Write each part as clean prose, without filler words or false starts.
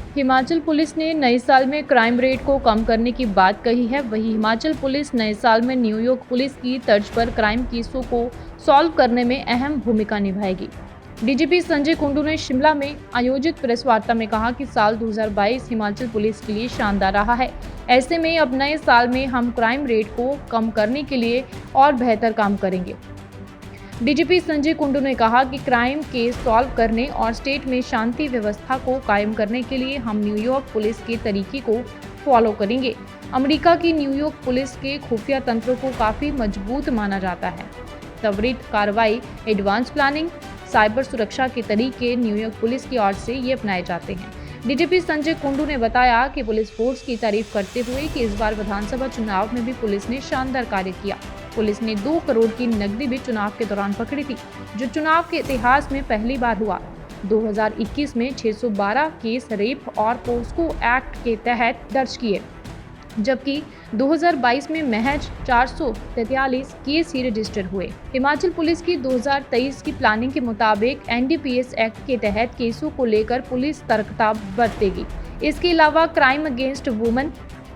Himachal police ने नए साल में क्राइम रेट को कम करने की बात कही है। वहीं हिमाचल पुलिस नए साल में न्यूयॉर्क पुलिस की तर्ज पर क्राइम केसों को सॉल्व करने में अहम भूमिका निभाएगी। डीजीपी संजय कुंडू ने शिमला में आयोजित प्रेस वार्ता में कहा कि साल 2022 हिमाचल पुलिस के लिए शानदार रहा है। ऐसे में अब नए साल में हम क्राइम रेट को कम करने के लिए और बेहतर काम करेंगे। डीजीपी संजय कुंडू ने कहा कि क्राइम केस सॉल्व करने और स्टेट में शांति व्यवस्था को कायम करने के लिए हम न्यूयॉर्क पुलिस के तरीके को फॉलो करेंगे। अमेरिका की न्यूयॉर्क पुलिस के खुफिया तंत्र को काफ़ी मजबूत माना जाता है। त्वरित कार्रवाई, एडवांस प्लानिंग, साइबर सुरक्षा के तरीके न्यूयॉर्क पुलिस की ओर से ये अपनाए जाते हैं। डीजीपी संजय कुंडू ने बताया कि पुलिस फोर्स की तारीफ करते हुए कि इस बार विधानसभा चुनाव में भी पुलिस ने शानदार कार्य किया। पुलिस ने 2 करोड़ की नकदी भी चुनाव के दौरान पकड़ी थी, जो चुनाव के इतिहास में पहली बार हुआ। 2021 में 612 केस रेप और पोस्को एक्ट के तहत दर्ज किए, जबकि 2022 में महज 443 केस ही रजिस्टर हुए। हिमाचल पुलिस की 2023 की प्लानिंग के मुताबिक एनडीपीएस एक्ट के तहत केसों को लेकर पुलिस सतर्कता बरतेगी। इसके अलावा crime against women,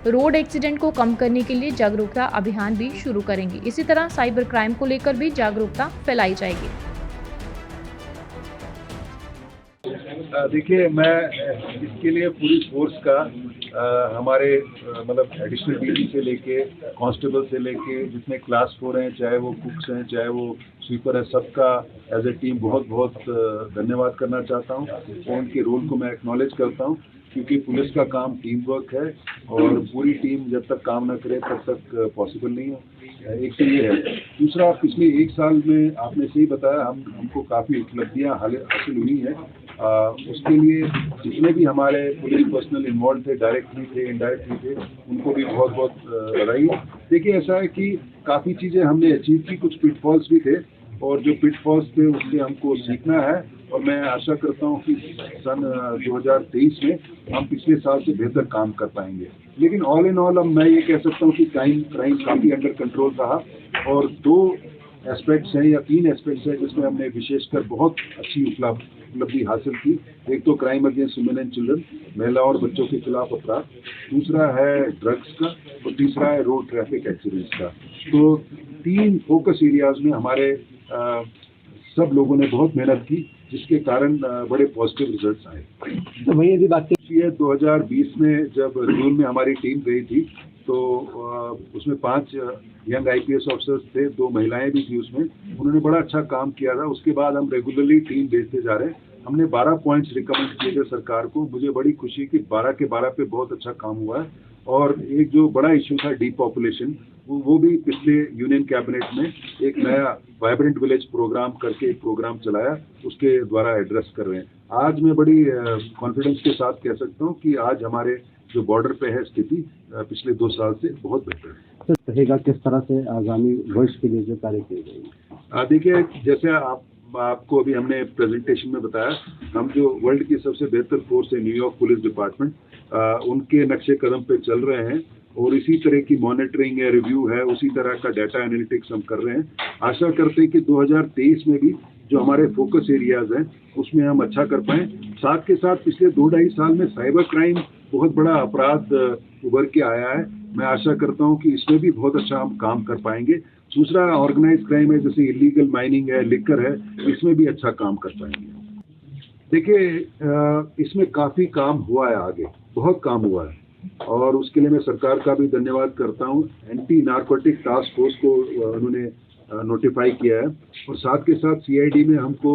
road accident को कम करने के लिए जागरूकता अभियान भी शुरू करेंगे। इसी तरह साइबर क्राइम को लेकर भी जागरूकता फैलाई जाएगी। देखिए, मैं इसके लिए पूरी फोर्स का हमारे मतलब एडिशनल डीजी से लेके कांस्टेबल से लेके जितने क्लास 4 हैं, चाहे वो कुक्स हैं, चाहे वो स्वीपर है, सबका एज ए टीम बहुत बहुत धन्यवाद करना चाहता हूँ और उनके रोल को मैं एक्नॉलेज करता हूँ, क्योंकि पुलिस का काम टीम वर्क है और पूरी टीम जब तक काम न करे तब तक पॉसिबल नहीं है। एक तो ये है। दूसरा, पिछले 1 साल में आपने सही बताया, हमको काफ़ी उपलब्धियाँ हासिल हुई हैं। उसके लिए जितने भी हमारे पुलिस पर्सनल इन्वॉल्व थे, डायरेक्टली थे, इनडायरेक्टली थे, उनको भी बहुत बहुत बधाई। देखिए, ऐसा है कि काफ़ी चीज़ें हमने अचीव की, कुछ पिटफॉल्स भी थे और जो पिटफॉल्स थे उससे हमको सीखना है और मैं आशा करता हूँ कि सन 2023 में हम पिछले साल से बेहतर काम कर पाएंगे। लेकिन ऑल इन ऑल अब मैं ये कह सकता हूँ कि क्राइम काफ़ी अंडर कंट्रोल रहा और 2 एस्पेक्ट्स हैं या 3 एस्पेक्ट्स हैं जिसमें हमने विशेषकर बहुत अच्छी उपलब्धि हासिल की। एक तो crime against women and children, महिला और बच्चों के खिलाफ अपराध, दूसरा है ड्रग्स का और तीसरा है रोड ट्रैफिक एक्सीडेंट्स का। तो 3 फोकस एरियाज में हमारे सब लोगों ने बहुत मेहनत की, जिसके कारण बड़े पॉजिटिव रिजल्ट्स आए। तो वही यदि बात है 2020 में जब जून में हमारी टीम गई थी तो उसमें 5 यंग आईपीएस ऑफिसर्स थे, 2 महिलाएं भी थी उसमें। उन्होंने बड़ा अच्छा काम किया था। उसके बाद हम रेगुलरली टीम भेजते जा रहे हैं। हमने 12 पॉइंट्स रिकमेंड किए थे सरकार को। मुझे बड़ी खुशी कि 12 के 12 पे बहुत अच्छा काम हुआ है। और एक जो बड़ा इश्यू था डीपॉपुलेशन, वो भी पिछले यूनियन कैबिनेट में एक नया वाइब्रेंट विलेज प्रोग्राम करके एक प्रोग्राम चलाया, उसके द्वारा एड्रेस कर रहे हैं। आज मैं बड़ी कॉन्फिडेंस के साथ कह सकता हूँ कि आज हमारे जो बॉर्डर पे है स्थिति पिछले 2 साल से बहुत बेहतर है। तो रहेगा किस तरह से आगामी वर्ष के लिए जो कार्य किए जाएंगे? देखिए, जैसे आपको अभी हमने प्रेजेंटेशन में बताया, हम जो वर्ल्ड की सबसे बेहतर फोर्स है न्यूयॉर्क पुलिस डिपार्टमेंट, उनके नक्शे कदम पे चल रहे हैं और इसी तरह की मॉनिटरिंग है, रिव्यू है, उसी तरह का डाटा एनालिटिक्स हम कर रहे हैं। आशा करते हैं कि 2023 में भी जो हमारे फोकस एरियाज हैं उसमें हम अच्छा कर पाएं। साथ के साथ पिछले 2-2.5 साल में साइबर क्राइम बहुत बड़ा अपराध उभर के आया है। मैं आशा करता हूं कि इसमें भी बहुत अच्छा हम काम कर पाएंगे। दूसरा, ऑर्गेनाइज क्राइम है, जैसे इलीगल माइनिंग है, लिकर है, इसमें भी अच्छा काम कर पाएंगे। देखिए, इसमें काफ़ी काम हुआ है, आगे बहुत काम हुआ है और उसके लिए मैं सरकार का भी धन्यवाद करता हूँ। एंटी नारकोटिक टास्क फोर्स को उन्होंने नोटिफाई किया है और साथ के साथ सीआईडी में हमको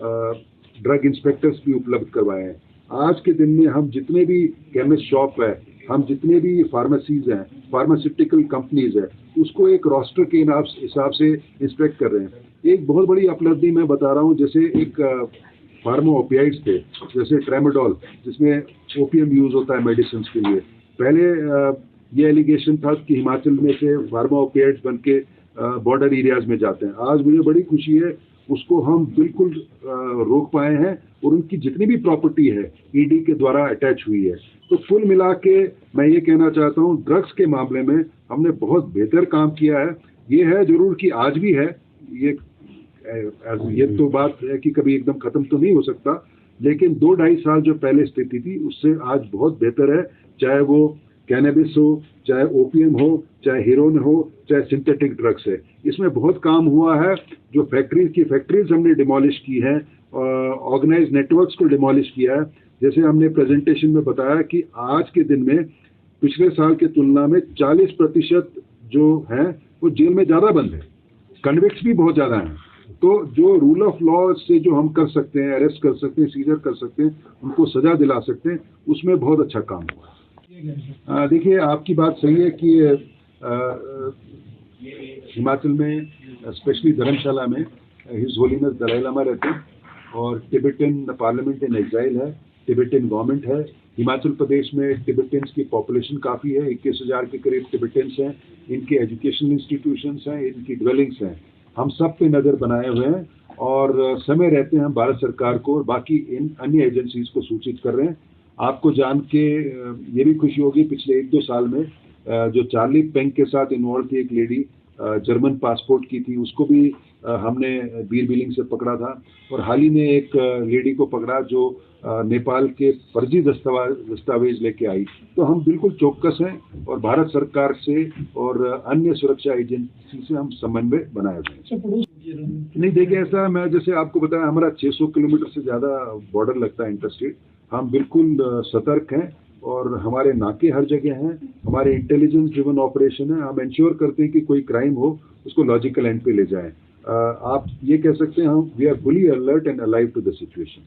ड्रग इंस्पेक्टर्स भी उपलब्ध करवाए हैं। आज के दिन में हम जितने भी केमिस्ट शॉप है, हम जितने भी फार्मेसीज हैं, फार्मास्यूटिकल कंपनीज है, उसको एक रोस्टर के हिसाब से इंस्पेक्ट कर रहे हैं। एक बहुत बड़ी उपलब्धि मैं बता रहा हूँ, जैसे एक फार्मा ओपियाइड्स थे, जैसे ट्रेमाडोल, जिसमें ओपियम यूज होता है मेडिसिन के लिए। पहले ये एलिगेशन था कि हिमाचल में से फार्मा ओपियाइड्स बन के बॉर्डर एरियाज में जाते हैं। आज मुझे बड़ी खुशी है, उसको हम बिल्कुल रोक पाए हैं और उनकी जितनी भी प्रॉपर्टी है ईडी के द्वारा अटैच हुई है। तो कुल मिला के मैं ये कहना चाहता हूँ, ड्रग्स के मामले में हमने बहुत बेहतर काम किया है। ये है जरूर कि आज भी है, ये तो बात है कि कभी एकदम खत्म तो नहीं हो सकता, लेकिन 2-2.5 साल जो पहले स्थिति थी उससे आज बहुत बेहतर है, चाहे वो कैनबिस हो, चाहे ओपीएम हो, चाहे हेरोइन हो, चाहे सिंथेटिक ड्रग्स है। इसमें बहुत काम हुआ है। जो फैक्ट्रीज हमने डिमोलिश की है, ऑर्गेनाइज नेटवर्क्स को डिमोलिश किया है। जैसे हमने प्रेजेंटेशन में बताया कि आज के दिन में पिछले साल की तुलना में 40% जो है वो जेल में ज़्यादा बंद है, कन्विक्ट्स भी बहुत ज़्यादा हैं। तो जो रूल ऑफ लॉ से जो हम कर सकते हैं, अरेस्ट कर सकते हैं, सीजर कर सकते हैं, उनको सजा दिला सकते हैं, उसमें बहुत अच्छा काम हुआ है। देखिए, आपकी बात सही है कि हिमाचल में स्पेशली धर्मशाला में हिज होलीनेस दलाई लामा रहते हैं और टिबेटन पार्लियामेंट इन एग्जाइल है, टिबेटन गवर्नमेंट है। हिमाचल प्रदेश में टिबेटन्स की पॉपुलेशन काफ़ी है, 21,000 के करीब टिबेटन्स हैं। इनके एजुकेशनल इंस्टीट्यूशंस हैं, इनकी ड्वेलिंग्स हैं। हम सब पे नज़र बनाए हुए हैं और समय रहते हैं हम भारत सरकार को और बाकी इन अन्य एजेंसीज को सूचित कर रहे हैं। आपको जान के ये भी खुशी होगी, पिछले 1-2 साल में जो चार्ली पेंग के साथ इन्वॉल्व थी एक लेडी, जर्मन पासपोर्ट की थी, उसको भी हमने बीर बिलिंग से पकड़ा था। और हाल ही में एक लेडी को पकड़ा जो नेपाल के फर्जी दस्तावेज लेके आई। तो हम बिल्कुल चौकस हैं और भारत सरकार से और अन्य सुरक्षा एजेंसी से हम समन्वय बनाए हुए हैं। नहीं, देखिए, ऐसा मैं जैसे आपको बताया, हमारा 600 किलोमीटर से ज़्यादा बॉर्डर लगता है इंटरस्टेट। हम बिल्कुल सतर्क हैं और हमारे नाके हर जगह हैं। हमारे इंटेलिजेंस ड्रिवन ऑपरेशन है। हम इंश्योर करते हैं कि कोई क्राइम हो उसको लॉजिकल एंड पे ले जाएं। आप ये कह सकते हैं हम we are fully alert and alive to the situation.